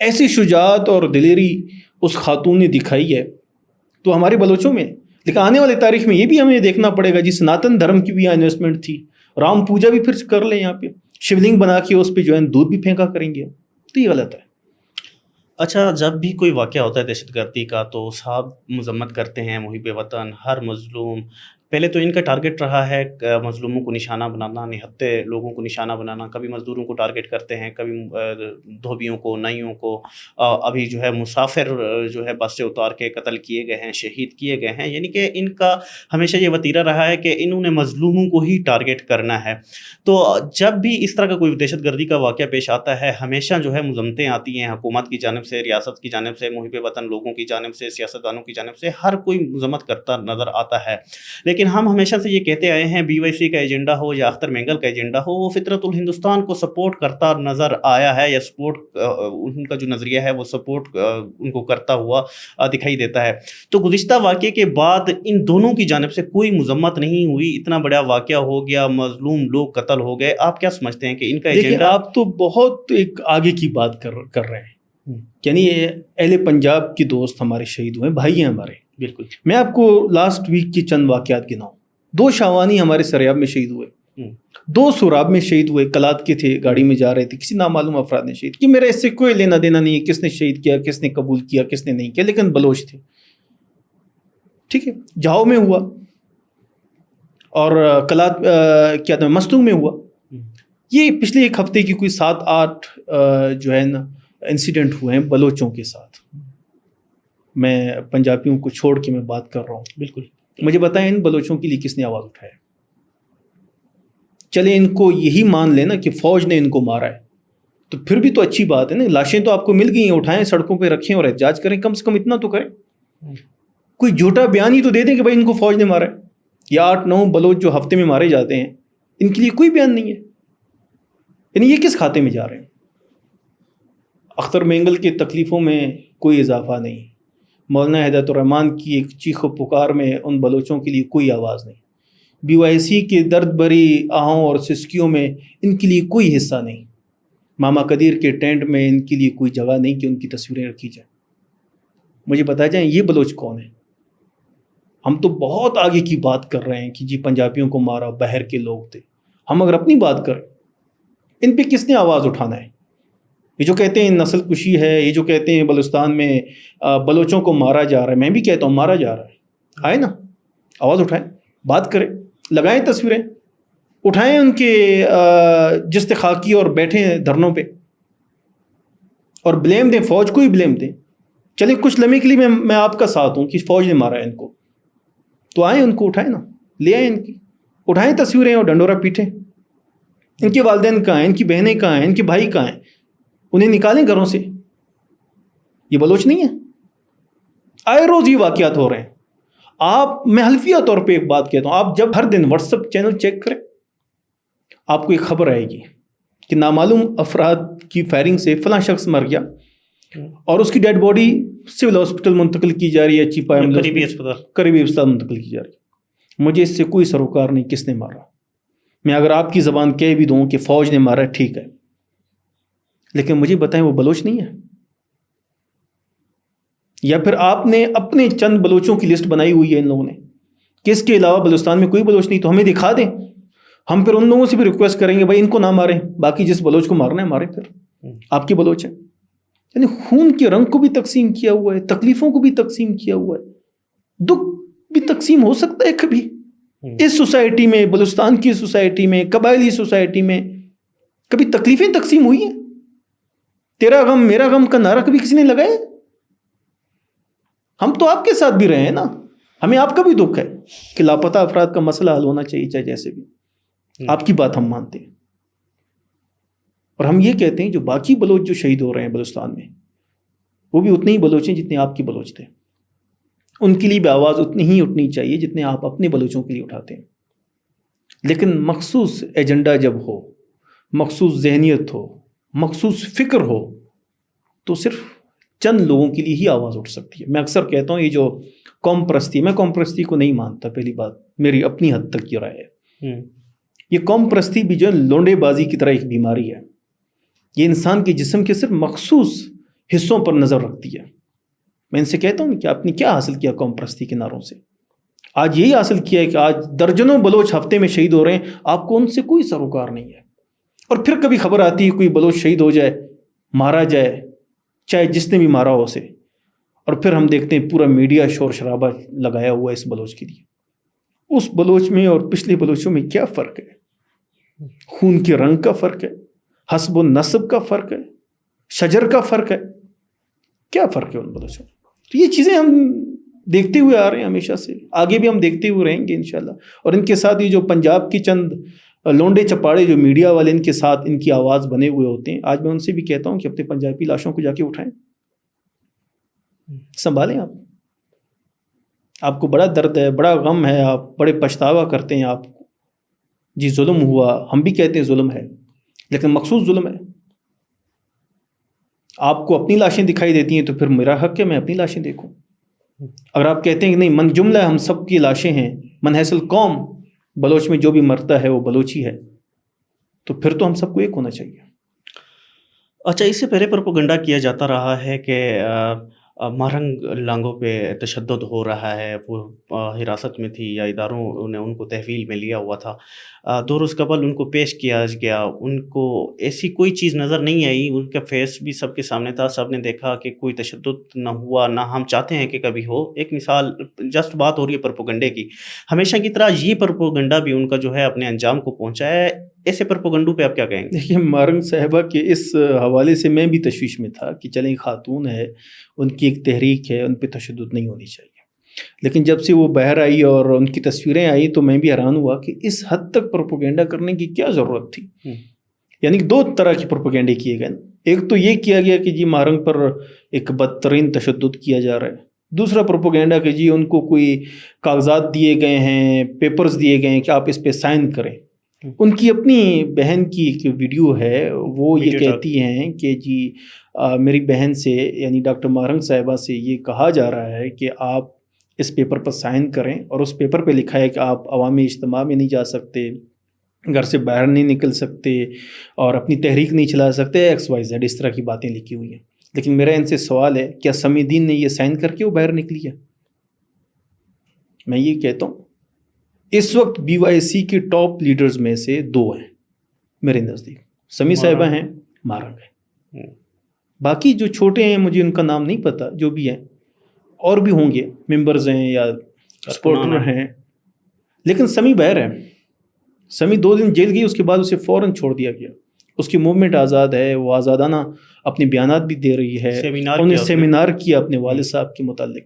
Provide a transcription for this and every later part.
ایسی شجاعت اور دلیری اس خاتون نے دکھائی ہے تو ہمارے بلوچوں میں. لیکن آنے والے تاریخ میں یہ بھی ہمیں دیکھنا پڑے گا جی سناتن دھرم کی بھی یہاں انویسٹمنٹ تھی, رام پوجا بھی پھر کر لیں یہاں پہ, شیولنگ بنا کے اس پہ جو ہے دودھ بھی پھینکا کریں گے, تو یہ غلط ہے. اچھا, جب بھی کوئی واقعہ ہوتا ہے دہشت گردی کا تو صاحب مذمت کرتے ہیں محب وطن, ہر مظلوم. پہلے تو ان کا ٹارگٹ رہا ہے مظلوموں کو نشانہ بنانا, نہتے لوگوں کو نشانہ بنانا. کبھی مزدوروں کو ٹارگٹ کرتے ہیں, کبھی دھوبیوں کو, نائیوں کو. ابھی جو ہے مسافر جو ہے بس سے اتار کے قتل کیے گئے ہیں, شہید کیے گئے ہیں. یعنی کہ ان کا ہمیشہ یہ وتیرہ رہا ہے کہ انہوں نے مظلوموں کو ہی ٹارگٹ کرنا ہے. تو جب بھی اس طرح کا کوئی دہشت گردی کا واقعہ پیش آتا ہے ہمیشہ جو ہے مذمتیں آتی ہیں حکومت کی جانب سے, ریاست کی جانب سے, محب وطن لوگوں کی جانب سے, سیاستدانوں کی جانب سے. ہر کوئی مذمت کرتا نظر آتا ہے. لیکن ہم ہمیشہ سے یہ کہتے آئے ہیں بی وائی سی کا ایجنڈا ہو یا اختر مینگل کا ایجنڈا ہو, وہ فطرت الہندوستان کو سپورٹ کرتا نظر آیا ہے, یا سپورٹ ان کا جو نظریہ ہے وہ سپورٹ ان کو کرتا ہوا دکھائی دیتا ہے. تو گزشتہ واقعے کے بعد ان دونوں کی جانب سے کوئی مذمت نہیں ہوئی, اتنا بڑا واقعہ ہو گیا, مظلوم لوگ قتل ہو گئے. آپ کیا سمجھتے ہیں کہ ان کا ایجنڈا؟ آپ تو بہت ایک آگے کی بات کر رہے ہیں. یعنی اہل پنجاب کی دوست ہمارے شہید ہوئے, بھائی ہیں ہمارے. بالکل. میں آپ کو لاسٹ ویک کی چند واقعات گناؤں. 2 شاوانی ہمارے سریاب میں شہید ہوئے, 2 سوراب میں شہید ہوئے. کلات کے تھے, گاڑی میں جا رہے تھے, کسی نامعلوم افراد نے شہید کیا. میرا اس سے کوئی لینا دینا نہیں ہے کس نے شہید کیا, کس نے قبول کیا, کس نے نہیں کیا, لیکن بلوچ تھے. ٹھیک ہے, جاؤ میں ہوا اور کلات کیا تھا مستونگ میں ہوا. یہ پچھلے ایک ہفتے کی کوئی 7-8 جو ہے نا انسیڈنٹ ہوئے ہیں بلوچوں کے ساتھ. میں پنجابیوں کو چھوڑ کے میں بات کر رہا ہوں. بالکل. مجھے بتائیں ان بلوچوں کے لیے کس نے آواز اٹھایا؟ چلے ان کو یہی مان لینا کہ فوج نے ان کو مارا ہے تو پھر بھی تو اچھی بات ہے نا. لاشیں تو آپ کو مل گئی ہیں, اٹھائیں, سڑکوں پہ رکھیں اور احتجاج کریں. کم سے کم اتنا تو کریں, کوئی جھوٹا بیان ہی تو دے دیں کہ بھائی ان کو فوج نے مارا ہے. یا 8-9 بلوچ جو ہفتے میں مارے جاتے ہیں ان کے لیے کوئی بیان نہیں ہے. یعنی یہ کس کھاتے میں جا رہے ہیں؟ اختر مینگل کی تکلیفوں میں کوئی اضافہ نہیں, مولانا ہدایت الرحمان کی ایک چیخ و پکار میں ان بلوچوں کے لیے کوئی آواز نہیں, بی وائی سی کے درد بری آہوں اور سسکیوں میں ان کے لیے کوئی حصہ نہیں, ماما قدیر کے ٹینٹ میں ان کے لیے کوئی جگہ نہیں کہ ان کی تصویریں رکھی جائیں. مجھے بتا جائیں یہ بلوچ کون ہے؟ ہم تو بہت آگے کی بات کر رہے ہیں کہ جی پنجابیوں کو مارا, بہر کے لوگ تھے. ہم اگر اپنی بات کریں ان پہ کس نے آواز اٹھانا ہے؟ یہ جو کہتے ہیں نسل کشی ہے, یہ جو کہتے ہیں بلوچستان میں بلوچوں کو مارا جا رہا ہے, میں بھی کہتا ہوں مارا جا رہا ہے. آئے نا, آواز اٹھائیں, بات کریں, لگائیں تصویریں, اٹھائیں ان کے جست خاکی اور بیٹھیں دھرنوں پہ اور بلیم دیں, فوج کو ہی بلیم دیں. چلیں کچھ لمحے کے لیے میں آپ کا ساتھ ہوں کہ فوج نے مارا ہے ان کو, تو آئیں ان کو اٹھائیں نا, لے آئیں ان کی, اٹھائیں تصویریں اور ڈنڈورا پیٹیں. ان کے والدین کہاں ہیں, ان کی بہنیں کہاں ہیں, ان کے بھائی کہاں ہیں, انہیں نکالیں گھروں سے. یہ بلوچ نہیں ہے؟ آئے روز یہ واقعات ہو رہے ہیں. میں حلفیہ طور پہ ایک بات کہتا ہوں, آپ جب ہر دن واٹس ایپ چینل چیک کریں آپ کو ایک خبر آئے گی کہ نامعلوم افراد کی فائرنگ سے فلاں شخص مر گیا اور اس کی ڈیڈ باڈی سول ہاسپٹل منتقل کی جا رہی ہے, چیپا قریبی اسپتال منتقل کی جا رہی ہے. مجھے اس سے کوئی سروکار نہیں کس نے مارا. میں اگر آپ کی زبان کہہ بھی دوں کہ فوج نے مارا, ٹھیک ہے, لیکن مجھے بتائیں وہ بلوچ نہیں ہے؟ یا پھر آپ نے اپنے چند بلوچوں کی لسٹ بنائی ہوئی ہے ان لوگوں نے کہ اس کے علاوہ بلوچستان میں کوئی بلوچ نہیں, تو ہمیں دکھا دیں, ہم پھر ان لوگوں سے بھی ریکویسٹ کریں گے بھائی ان کو نہ ماریں, باقی جس بلوچ کو مارنا ہے ماریں, پھر آپ کے بلوچ ہیں. یعنی خون کے رنگ کو بھی تقسیم کیا ہوا ہے, تکلیفوں کو بھی تقسیم کیا ہوا ہے, دکھ بھی تقسیم ہو سکتا ہے کبھی. اس سوسائٹی میں, بلوچستان کی سوسائٹی میں, قبائلی سوسائٹی میں کبھی تکلیفیں تقسیم ہوئی ہیں؟ تیرا غم میرا غم کا نعرہ کبھی کسی نے لگایا؟ ہم تو آپ کے ساتھ بھی رہے ہیں نا, ہمیں آپ کا بھی دکھ ہے کہ لاپتہ افراد کا مسئلہ حل ہونا چاہیے چاہے جیسے بھی. آپ کی بات ہم مانتے ہیں اور ہم یہ کہتے ہیں جو باقی بلوچ جو شہید ہو رہے ہیں بلوچستان میں وہ بھی اتنے ہی بلوچ ہیں جتنے آپ کی بلوچ تھے. ان کے لیے بھی آواز اتنی ہی اٹھنی چاہیے جتنے آپ اپنے بلوچوں کے لیے اٹھاتے ہیں. لیکن مخصوص ایجنڈا جب ہو, مخصوص ذہنیت ہو, مخصوص فکر ہو, تو صرف چند لوگوں کے لیے ہی آواز اٹھ سکتی ہے. میں اکثر کہتا ہوں یہ جو قوم پرستی, میں قوم پرستی کو نہیں مانتا, پہلی بات میری اپنی حد تک یہ رائے ہے. یہ قوم پرستی بھی جو ہے لونڈے بازی کی طرح ایک بیماری ہے. یہ انسان کے جسم کے صرف مخصوص حصوں پر نظر رکھتی ہے. میں ان سے کہتا ہوں کہ آپ نے کیا حاصل کیا قوم پرستی کے نعروں سے؟ آج یہی حاصل کیا ہے کہ آج درجنوں بلوچ ہفتے میں شہید ہو رہے ہیں، آپ کو ان سے کوئی سروکار نہیں ہے. اور پھر کبھی خبر آتی ہے کوئی بلوچ شہید ہو جائے، مارا جائے، چاہے جس نے بھی مارا ہو اسے، اور پھر ہم دیکھتے ہیں پورا میڈیا شور شرابہ لگایا ہوا ہے اس بلوچ کے لیے. اس بلوچ میں اور پچھلے بلوچوں میں کیا فرق ہے؟ خون کے رنگ کا فرق ہے، حسب و نسب کا فرق ہے، شجر کا فرق ہے. کیا فرق ہے ان بلوچوں میں؟ تو یہ چیزیں ہم دیکھتے ہوئے آ رہے ہیں ہمیشہ سے، آگے بھی ہم دیکھتے ہوئے رہیں گے انشاءاللہ. اور ان کے ساتھ یہ جو پنجاب کی چند لونڈے چپاڑے جو میڈیا والے ان کے ساتھ ان کی آواز بنے ہوئے ہوتے ہیں، آج میں ان سے بھی کہتا ہوں کہ اپنے پنجابی لاشوں کو جا کے اٹھائیں، سنبھالیں. آپ کو بڑا درد ہے، بڑا غم ہے، آپ بڑے پچھتاوا کرتے ہیں. آپ جی ظلم ہوا، ہم بھی کہتے ہیں ظلم ہے، لیکن مخصوص ظلم ہے. آپ کو اپنی لاشیں دکھائی دیتی ہیں تو پھر میرا حق ہے میں اپنی لاشیں دیکھوں. اگر آپ کہتے ہیں کہ نہیں من جملہ ہم سب کی لاشیں ہیں، من حیث القوم بلوچ میں جو بھی مرتا ہے وہ بلوچی ہے، تو پھر تو ہم سب کو ایک ہونا چاہیے. اچھا، اس سے پہلے پروپیگنڈا کیا جاتا رہا ہے کہ مہرنگ لانگوں پہ تشدد ہو رہا ہے، وہ حراست میں تھی یا اداروں نے ان کو تحویل میں لیا ہوا تھا. 2 روز قبل ان کو پیش کیا گیا، ان کو ایسی کوئی چیز نظر نہیں آئی، ان کا فیس بھی سب کے سامنے تھا، سب نے دیکھا کہ کوئی تشدد نہ ہوا، نہ ہم چاہتے ہیں کہ کبھی ہو. ایک مثال جسٹ بات ہو رہی ہے پروپیگنڈے کی، ہمیشہ کی طرح یہ پروپیگنڈا بھی ان کا جو ہے اپنے انجام کو پہنچا ہے. ایسے پروپیگنڈوں پہ آپ کیا کہیں گے؟ دیکھیے مہرنگ صاحبہ کے اس حوالے سے میں بھی تشویش میں تھا کہ چلیں خاتون ہے، ان کی ایک تحریک ہے، ان پہ تشدد نہیں ہونی چاہیے. لیکن جب سے وہ باہر آئی اور ان کی تصویریں آئی تو میں بھی حیران ہوا کہ اس حد تک پروپیگنڈا کرنے کی کیا ضرورت تھی. یعنی 2 طرح کے پروپیگنڈے کیے گئے. ایک تو یہ کیا گیا کہ جی مہرنگ پر ایک بدترین تشدد کیا جا رہا ہے. دوسرا پروپیگنڈا کہ جی ان کو کوئی کاغذات دیے گئے ہیں، پیپرز دیے گئے ہیں کہ آپ اس پہ سائن کریں. ان کی اپنی بہن کی ایک ویڈیو ہے، وہ یہ کہتی ہیں کہ جی میری بہن سے یعنی ڈاکٹر مہرنگ صاحبہ سے یہ کہا جا رہا ہے کہ آپ اس پیپر پر سائن کریں، اور اس پیپر پہ لکھا ہے کہ آپ عوامی اجتماع میں نہیں جا سکتے، گھر سے باہر نہیں نکل سکتے، اور اپنی تحریک نہیں چلا سکتے، XYZ اس طرح کی باتیں لکھی ہوئی ہیں. لیکن میرا ان سے سوال ہے، کیا سمیع الدین نے یہ سائن کر کے وہ باہر نکلی ہے؟ میں یہ کہتا ہوں اس وقت BYC کے ٹاپ لیڈرز میں سے 2 ہیں میرے نزدیک، سمیع صاحبہ ہیں، مہرنگ ہیں. باقی جو چھوٹے ہیں مجھے ان کا نام نہیں پتا، جو بھی ہیں اور بھی ہوں گے، ممبرز ہیں یا سپورٹر ہیں. لیکن سمیع باہر ہے. سمیع 2 دن جیل گئی، اس کے بعد اسے فوراً چھوڑ دیا گیا. اس کی موومنٹ آزاد ہے، وہ آزادانہ اپنے بیانات بھی دے رہی ہے. انہوں نے سیمینار کیا اپنے والد صاحب کے متعلق.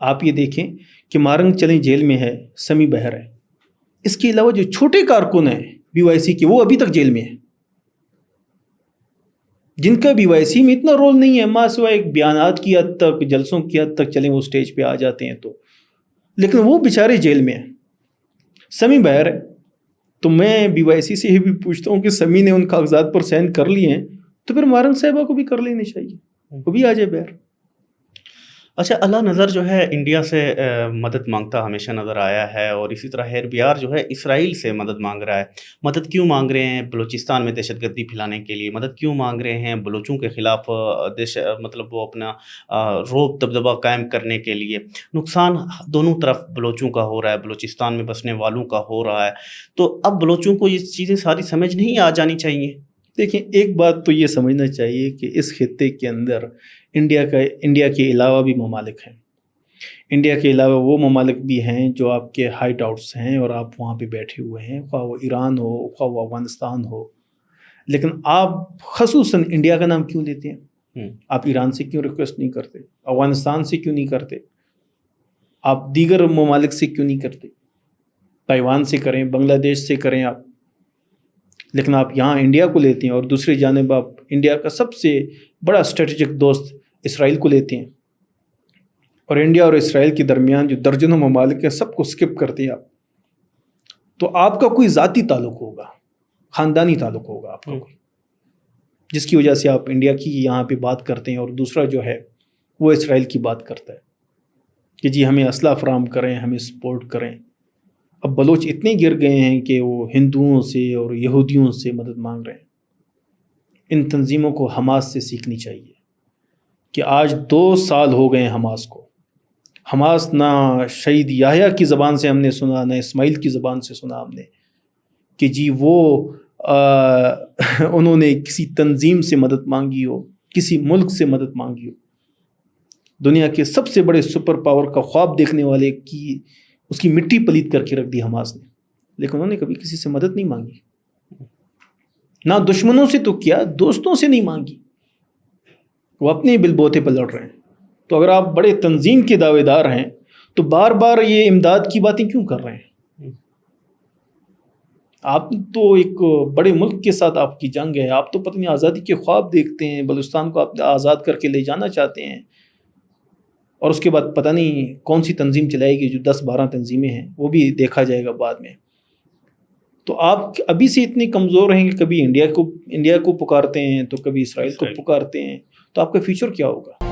آپ یہ دیکھیں کہ مہرنگ چلیں جیل میں ہے، سمیع باہر ہے. اس کے علاوہ جو چھوٹے کارکن ہیں BYC کے، وہ ابھی تک جیل میں ہیں، جن کا BYC میں اتنا رول نہیں ہے، ماں سوائے ایک بیانات کی حد تک، جلسوں کی حد تک چلیں وہ سٹیج پہ آ جاتے ہیں تو، لیکن وہ بیچارے جیل میں ہیں. سمیع باہر ہے. تو میں BYC سے یہ بھی پوچھتا ہوں کہ سمیع نے ان کاغذات پر سائن کر لیے ہیں تو پھر مہرنگ صاحبہ کو بھی کر لینے چاہیے، وہ بھی آ جائے باہر. اچھا، اللہ نظر جو ہے انڈیا سے مدد مانگتا ہمیشہ نظر آیا ہے، اور اسی طرح ہیر بیار جو ہے اسرائیل سے مدد مانگ رہا ہے. مدد کیوں مانگ رہے ہیں؟ بلوچستان میں دہشت گردی پھیلانے کے لیے. مدد کیوں مانگ رہے ہیں؟ بلوچوں کے خلاف مطلب وہ اپنا روب دبدبہ قائم کرنے کے لیے. نقصان دونوں طرف بلوچوں کا ہو رہا ہے، بلوچستان میں بسنے والوں کا ہو رہا ہے. تو اب بلوچوں کو یہ چیزیں ساری سمجھ نہیں آ جانی چاہیے؟ دیکھیں ایک بات تو یہ سمجھنا چاہیے کہ اس خطے کے اندر انڈیا کے علاوہ بھی ممالک ہیں. انڈیا کے علاوہ وہ ممالک بھی ہیں جو آپ کے ہائٹ آؤٹس ہیں اور آپ وہاں پہ بیٹھے ہوئے ہیں، خواہ وہ ایران ہو، خواہ وہ افغانستان ہو. لیکن آپ خصوصاً انڈیا کا نام کیوں لیتے ہیں؟ آپ ایران سے کیوں ریکویسٹ نہیں کرتے؟ افغانستان سے کیوں نہیں کرتے؟ آپ دیگر ممالک سے کیوں نہیں کرتے؟ تائیوان سے کریں، بنگلہ دیش سے کریں آپ. لیکن آپ یہاں انڈیا کو لیتے ہیں، اور دوسری جانب آپ انڈیا کا سب سے بڑا اسٹریٹجک دوست اسرائیل کو لیتے ہیں، اور انڈیا اور اسرائیل کے درمیان جو درجنوں ممالک ہیں سب کو اسکپ کرتے ہیں آپ. تو آپ کا کوئی ذاتی تعلق ہوگا، خاندانی تعلق ہوگا آپ کا کوئی، جس کی وجہ سے آپ انڈیا کی یہاں پہ بات کرتے ہیں، اور دوسرا جو ہے وہ اسرائیل کی بات کرتا ہے کہ جی ہمیں اسلحہ فراہم کریں، ہمیں سپورٹ کریں. اب بلوچ اتنے گر گئے ہیں کہ وہ ہندوؤں سے اور یہودیوں سے مدد مانگ رہے ہیں. ان تنظیموں کو حماس سے سیکھنی چاہیے کہ آج 2 سال ہو گئے ہیں حماس کو. حماس نہ شہید یحییٰ کی زبان سے ہم نے سنا، نہ اسماعیل کی زبان سے سنا ہم نے کہ جی وہ انہوں نے کسی تنظیم سے مدد مانگی ہو، کسی ملک سے مدد مانگی ہو. دنیا کے سب سے بڑے سپر پاور کا خواب دیکھنے والے کی اس کی مٹی پلیت کر کے رکھ دی حماس نے، لیکن انہوں نے کبھی کسی سے مدد نہیں مانگی، نہ دشمنوں سے تو کیا، دوستوں سے نہیں مانگی. وہ اپنے بل بوتے پہ لڑ رہے ہیں. تو اگر آپ بڑے تنظیم کے دعوے دار ہیں تو بار بار یہ امداد کی باتیں کیوں کر رہے ہیں؟ آپ تو ایک بڑے ملک کے ساتھ آپ کی جنگ ہے، آپ تو پتہ نہیں آزادی کے خواب دیکھتے ہیں، بلوچستان کو آپ آزاد کر کے لے جانا چاہتے ہیں، اور اس کے بعد پتہ نہیں کون سی تنظیم چلائے گی. جو 10-12 تنظیمیں ہیں وہ بھی دیکھا جائے گا بعد میں. تو آپ ابھی سے اتنے کمزور رہیں گے، کبھی انڈیا کو پکارتے ہیں تو کبھی اسرائیل کو پکارتے ہیں، تو آپ کا فیوچر کیا ہوگا؟